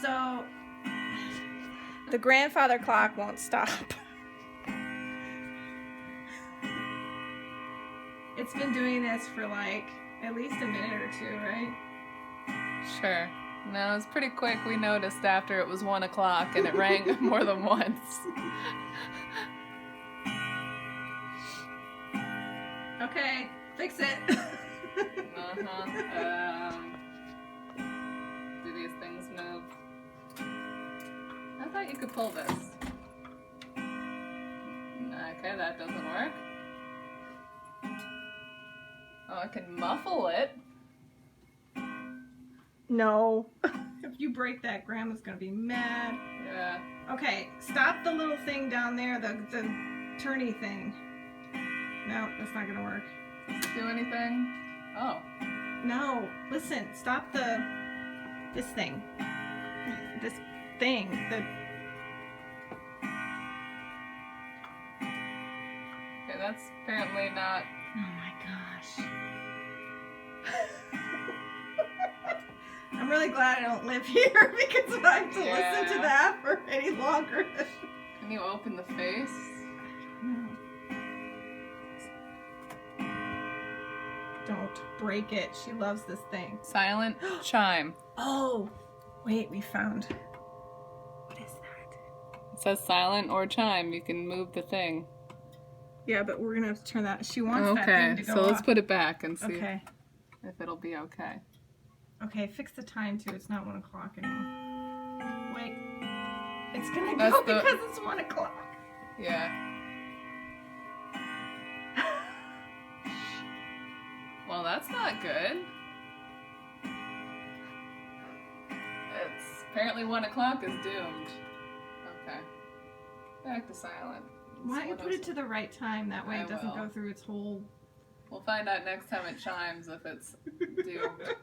So, the grandfather clock won't stop. It's been doing this for like at least a minute or two, right? Sure. No, it was pretty quick. We noticed after it was 1 o'clock and it rang more than once. Okay, fix it. Do these things move? I thought you could pull this. Okay, that doesn't work. Oh, I can muffle it. No. If you break that, Grandma's gonna be mad. Yeah. Okay, stop the little thing down there, the turny thing. No, that's not gonna work. Does it do anything? Oh. No, listen, stop this thing. This thing. Okay, that's apparently not... Oh my gosh. I'm really glad I don't live here because I have to listen to that for any longer. Can you open the face? No. Don't break it. She loves this thing. Silent chime. Oh, wait, we found. What is that? It says silent or chime. You can move the thing. Yeah, but we're gonna have to turn that. She wants that thing to go so let's off. put it back and see Okay. if it'll be okay. Okay, fix the time too. It's not 1 o'clock anymore. Wait. It's gonna That's go because it's 1 o'clock. Yeah. Well, that's not good. It's apparently 1 o'clock is doomed. Okay. Back to silent. Why don't you put it to the right time? That way it doesn't go through its whole... We'll find out next time it chimes if it's doomed.